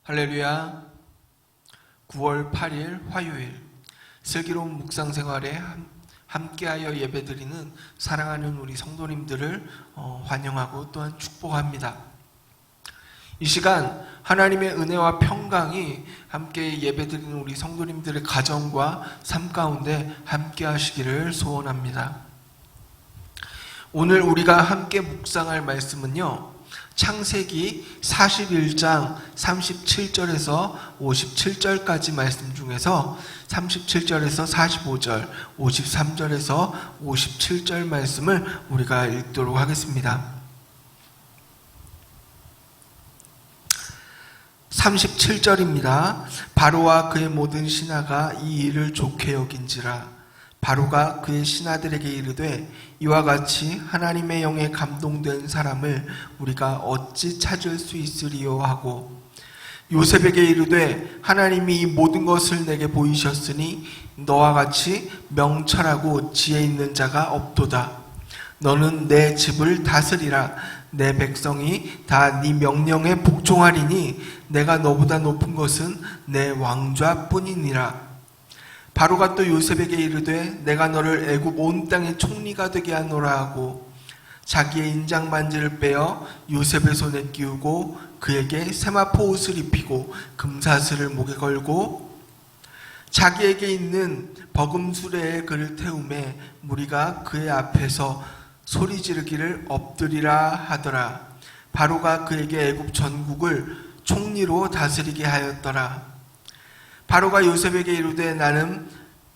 할렐루야. 9월 8일 화요일 슬기로운 묵상 생활에 함께하여 예배드리는 사랑하는 우리 성도님들을 환영하고 또한 축복합니다. 이 시간 하나님의 은혜와 평강이 함께 예배드리는 우리 성도님들의 가정과 삶 가운데 함께 하시기를 소원합니다. 오늘 우리가 함께 묵상할 말씀은요, 창세기 41장 37절에서 57절까지 말씀 중에서 37절에서 45절, 53절에서 57절 말씀을 우리가 읽도록 하겠습니다. 37절입니다. 바로와 그의 모든 신하가 이 일을 좋게 여긴지라. 바로가 그의 신하들에게 이르되 이와 같이 하나님의 영에 감동된 사람을 우리가 어찌 찾을 수 있으리요 하고, 요셉에게 이르되 하나님이 이 모든 것을 내게 보이셨으니 너와 같이 명철하고 지혜 있는 자가 없도다. 너는 내 집을 다스리라. 내 백성이 다 네 명령에 복종하리니 내가 너보다 높은 것은 내 왕좌뿐이니라. 바로가 또 요셉에게 이르되 내가 너를 애굽 온 땅의 총리가 되게 하노라 하고, 자기의 인장 반지를 빼어 요셉의 손에 끼우고 그에게 세마포 옷을 입히고 금사슬을 목에 걸고 자기에게 있는 버금 수레에 그를 태우매 무리가 그의 앞에서 소리 지르기를 엎드리라 하더라. 바로가 그에게 애굽 전국을 총리로 다스리게 하였더라. 바로가 요셉에게 이르되 나는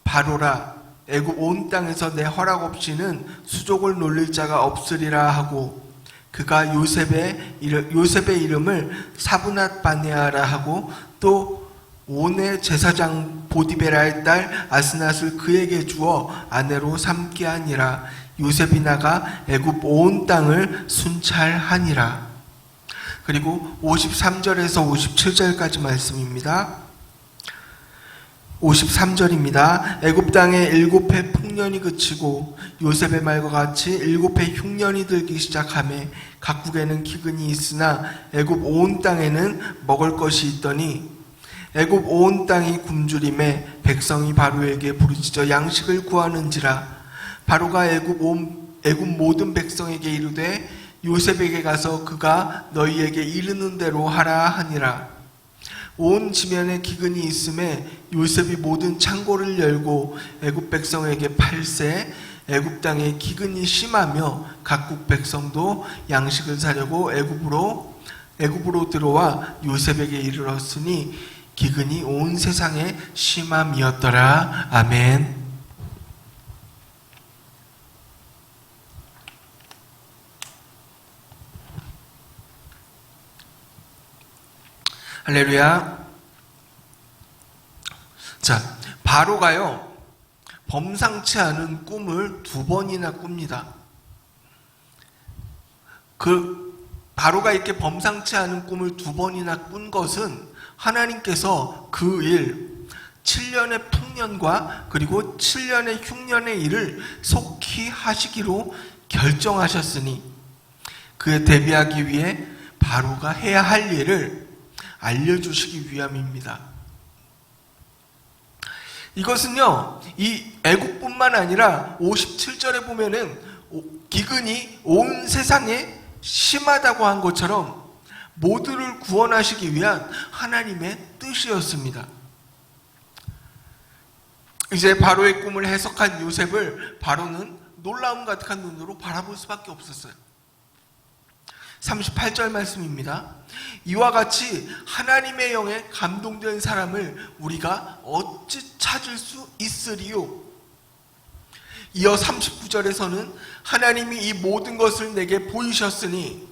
바로라. 애굽 온 땅에서 내 허락 없이는 수족을 놀릴 자가 없으리라 하고, 그가 요셉의 이름을 사브낫 바네아라 하고, 또 온의 제사장 보디베라의 딸 아스낫을 그에게 주어 아내로 삼게 하니라. 요셉이 나가 애굽 온 땅을 순찰하니라. 그리고 53절에서 57절까지 말씀입니다. 53절입니다. 애굽 땅에 7해 풍년이 그치고 요셉의 말과 같이 7해 흉년이 들기 시작하매 각국에는 기근이 있으나 애굽 온 땅에는 먹을 것이 있더니 애굽 온 땅이 굶주림에 백성이 바로에게 부르짖어 양식을 구하는지라. 바로가 애굽 모든 백성에게 이르되 요셉에게 가서 그가 너희에게 이르는 대로 하라 하니라. 온 지면에 기근이 있음에 요셉이 모든 창고를 열고 애굽 백성에게 팔세. 애굽 땅에 기근이 심하며 각국 백성도 양식을 사려고 애굽으로 들어와 요셉에게 이르렀으니 기근이 온 세상에 심함이었더라. 아멘. 할렐루야. 자, 바로가요, 범상치 않은 꿈을 2번이나 꿉니다. 바로가 이렇게 범상치 않은 꿈을 2번이나 꾼 것은 하나님께서 그 일, 7년의 풍년과 그리고 7년의 흉년의 일을 속히 하시기로 결정하셨으니 그에 대비하기 위해 바로가 해야 할 일을 알려주시기 위함입니다. 이것은요, 이 애국뿐만 아니라 57절에 보면은 기근이 온 세상에 심하다고 한 것처럼 모두를 구원하시기 위한 하나님의 뜻이었습니다. 이제 바로의 꿈을 해석한 요셉을 바로는 놀라움 가득한 눈으로 바라볼 수밖에 없었어요. 38절 말씀입니다. 이와 같이 하나님의 영에 감동된 사람을 우리가 어찌 찾을 수 있으리요? 이어 39절에서는 하나님이 이 모든 것을 내게 보이셨으니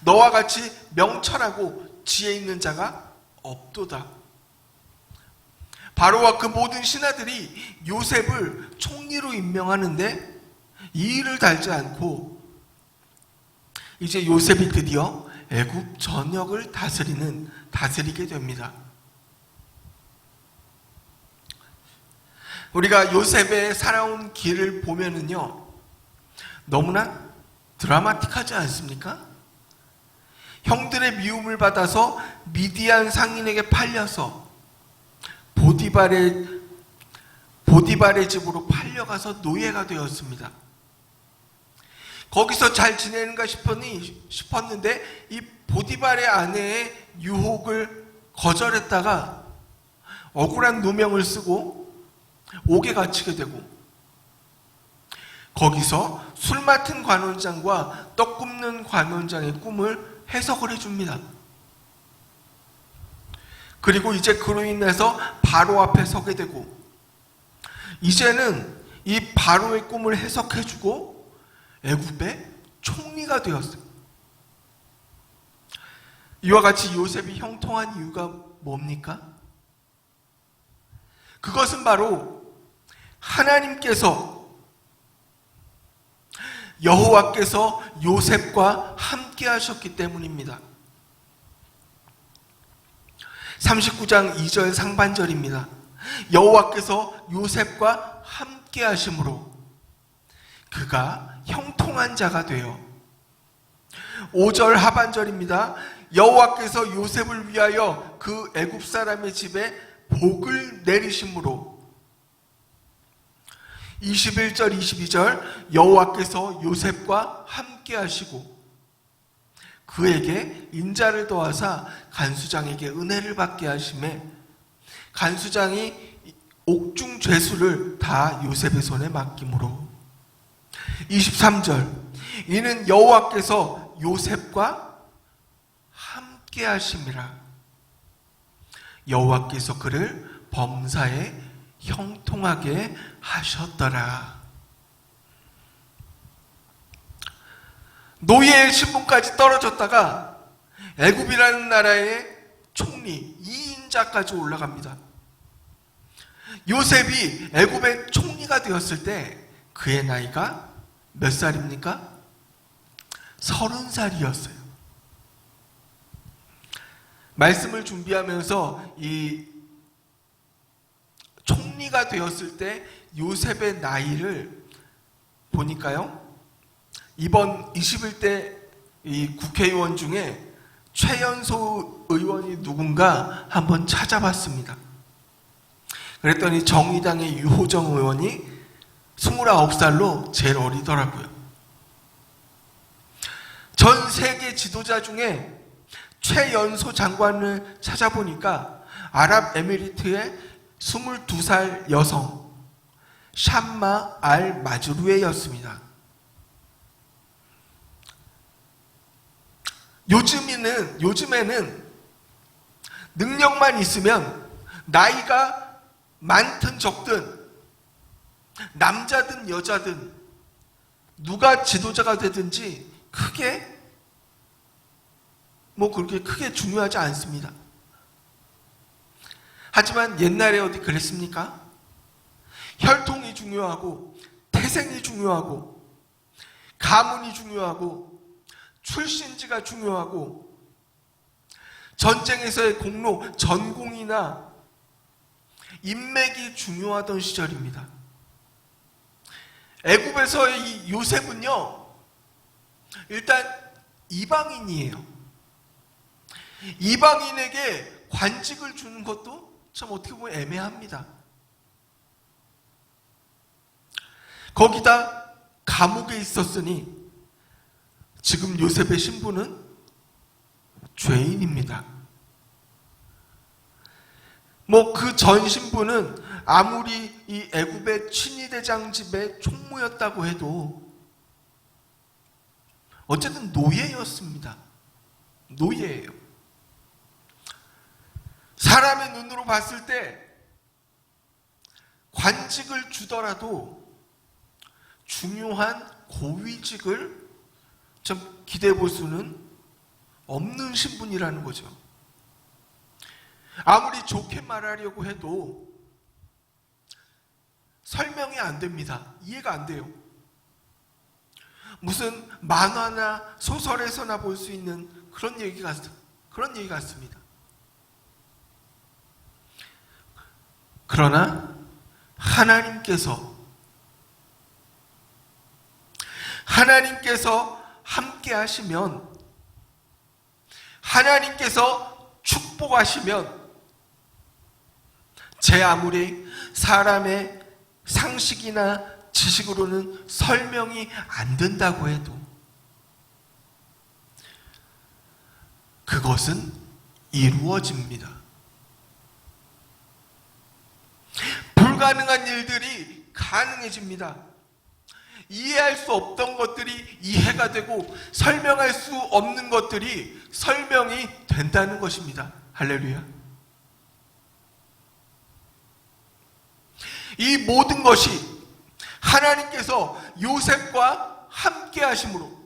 너와 같이 명철하고 지혜 있는 자가 없도다. 바로와 그 모든 신하들이 요셉을 총리로 임명하는데 이의를 달지 않고 이제 요셉이 드디어 애굽 전역을 다스리게 됩니다. 우리가 요셉의 살아온 길을 보면은요, 너무나 드라마틱하지 않습니까? 형들의 미움을 받아서 미디안 상인에게 팔려서 보디발의 집으로 팔려가서 노예가 되었습니다. 거기서 잘 지내는가 싶었는데 이 보디발의 아내의 유혹을 거절했다가 억울한 누명을 쓰고 옥에 갇히게 되고, 거기서 술 맡은 관원장과 떡 굽는 관원장의 꿈을 해석을 해줍니다. 그리고 이제 그로 인해서 바로 앞에 서게 되고, 이제는 이 바로의 꿈을 해석해주고 애굽의 총리가 되었어요. 이와 같이 요셉이 형통한 이유가 뭡니까? 그것은 바로 하나님께서, 여호와께서 요셉과 함께 하셨기 때문입니다. 39장 2절 상반절입니다. 여호와께서 요셉과 함께 하심으로 그가 형통한 자가 되어. 5절 하반절입니다. 여호와께서 요셉을 위하여 그 애굽 사람의 집에 복을 내리심으로. 21절 22절 여호와께서 요셉과 함께 하시고 그에게 인자를 더하사 간수장에게 은혜를 받게 하심에 간수장이 옥중 죄수를 다 요셉의 손에 맡김으로. 23절 이는 여호와께서 요셉과 함께 하심이라. 여호와께서 그를 범사에 형통하게 하셨더라. 노예의 신분까지 떨어졌다가 애굽이라는 나라의 총리 2인자까지 올라갑니다. 요셉이 애굽의 총리가 되었을 때 그의 나이가 몇 살입니까? 30살이었어요. 말씀을 준비하면서 이 총리가 되었을 때 요셉의 나이를 보니까요, 이번 21대 이 국회의원 중에 최연소 의원이 누군가 한번 찾아봤습니다. 그랬더니 정의당의 유호정 의원이 29살로 제일 어리더라고요. 전 세계 지도자 중에 최연소 장관을 찾아보니까 아랍에미리트의 22살 여성 샴마 알 마즈루에였습니다. 요즘에는 능력만 있으면 나이가 많든 적든 남자든 여자든 누가 지도자가 되든지 그렇게 크게 중요하지 않습니다. 하지만 옛날에 어디 그랬습니까? 혈통이 중요하고 태생이 중요하고 가문이 중요하고 출신지가 중요하고 전쟁에서의 공로, 전공이나 인맥이 중요하던 시절입니다. 애굽에서의 이 요셉은요, 일단 이방인이에요. 이방인에게 관직을 주는 것도 참 어떻게 보면 애매합니다. 거기다 감옥에 있었으니 지금 요셉의 신분은 죄인입니다. 그 전 신분은 아무리 이 애굽의 친위대장 집의 총무였다고 해도 어쨌든 노예였습니다. 노예예요. 사람의 눈으로 봤을 때 관직을 주더라도 중요한 고위직을 좀 기대해 볼 수는 없는 신분이라는 거죠. 아무리 좋게 말하려고 해도 설명이 안 됩니다. 이해가 안 돼요. 무슨 만화나 소설에서나 볼 수 있는 그런 얘기 같습니다. 그러나 하나님께서 함께 하시면 하나님께서 축복하시면 제 아무리 사람의 상식이나 지식으로는 설명이 안 된다고 해도 그것은 이루어집니다. 불가능한 일들이 가능해집니다. 이해할 수 없던 것들이 이해가 되고 설명할 수 없는 것들이 설명이 된다는 것입니다. 할렐루야. 이 모든 것이 하나님께서 요셉과 함께 하심으로,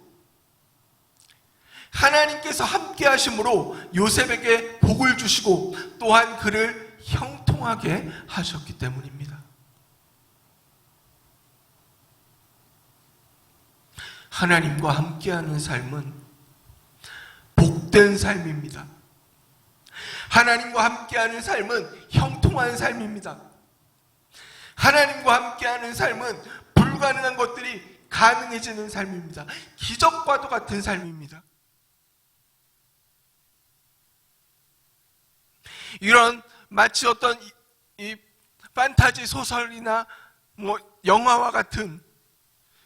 하나님께서 함께 하심으로 요셉에게 복을 주시고 또한 그를 형통하게 하셨기 때문입니다. 하나님과 함께하는 삶은 복된 삶입니다. 하나님과 함께하는 삶은 형통한 삶입니다. 하나님과 함께하는 삶은 불가능한 것들이 가능해지는 삶입니다. 기적과도 같은 삶입니다. 이런 마치 어떤 이 판타지 소설이나 영화와 같은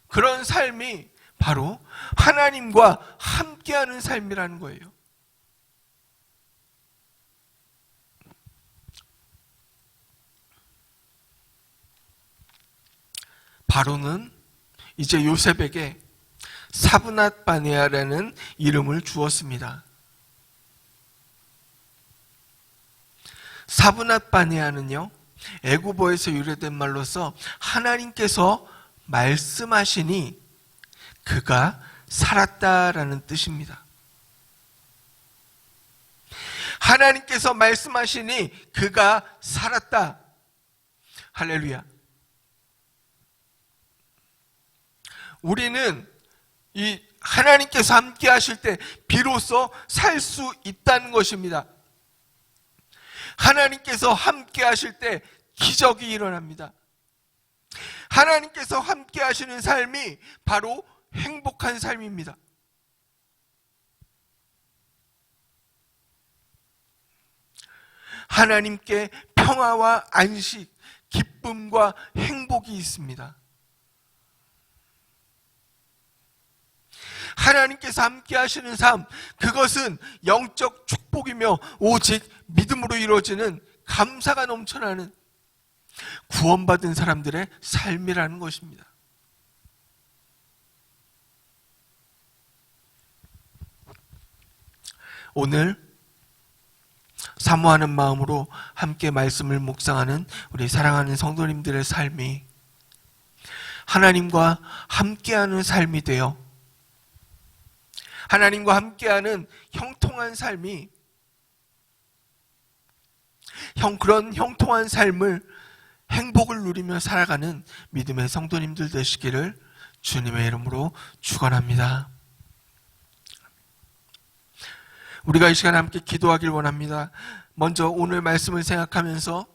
그런 삶이 바로 하나님과 함께하는 삶이라는 거예요. 바로는 이제 요셉에게 사브낫 바네아라는 이름을 주었습니다. 사브낫 바네아는요, 애굽어에서 유래된 말로서 하나님께서 말씀하시니 그가 살았다라는 뜻입니다. 하나님께서 말씀하시니 그가 살았다. 할렐루야. 우리는 이 하나님께서 함께 하실 때 비로소 살 수 있다는 것입니다. 하나님께서 함께 하실 때 기적이 일어납니다. 하나님께서 함께 하시는 삶이 바로 행복한 삶입니다. 하나님께 평화와 안식, 기쁨과 행복이 있습니다. 하나님께서 함께 하시는 삶, 그것은 영적 축복이며 오직 믿음으로 이루어지는 감사가 넘쳐나는 구원받은 사람들의 삶이라는 것입니다. 오늘 사모하는 마음으로 함께 말씀을 묵상하는 우리 사랑하는 성도님들의 삶이 하나님과 함께하는 삶이 되어 하나님과 함께하는 형통한 삶이 그런 형통한 삶을 행복을 누리며 살아가는 믿음의 성도님들 되시기를 주님의 이름으로 축원합니다. 우리가 이 시간 함께 기도하길 원합니다. 먼저 오늘 말씀을 생각하면서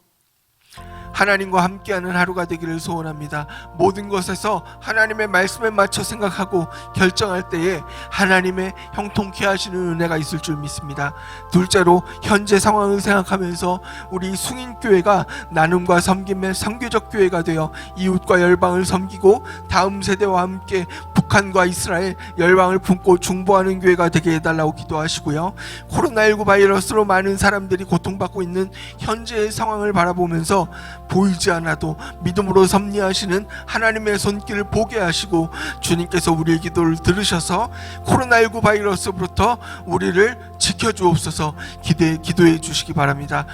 하나님과 함께하는 하루가 되기를 소원합니다. 모든 것에서 하나님의 말씀에 맞춰 생각하고 결정할 때에 하나님의 형통케 하시는 은혜가 있을 줄 믿습니다. 둘째로 현재 상황을 생각하면서 우리 숭인교회가 나눔과 섬김의 선교적 교회가 되어 이웃과 열방을 섬기고 다음 세대와 함께 북한과 이스라엘 열방을 품고 중보하는 교회가 되게 해달라고 기도하시고요. 코로나19 바이러스로 많은 사람들이 고통받고 있는 현재의 상황을 바라보면서 보이지 않아도 믿음으로 섭리하시는 하나님의 손길을 보게 하시고 주님께서 우리의 기도를 들으셔서 코로나19 바이러스부터 우리를 지켜주옵소서 기도해 주시기 바랍니다.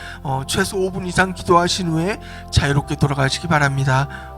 최소 5분 이상 기도하신 후에 자유롭게 돌아가시기 바랍니다.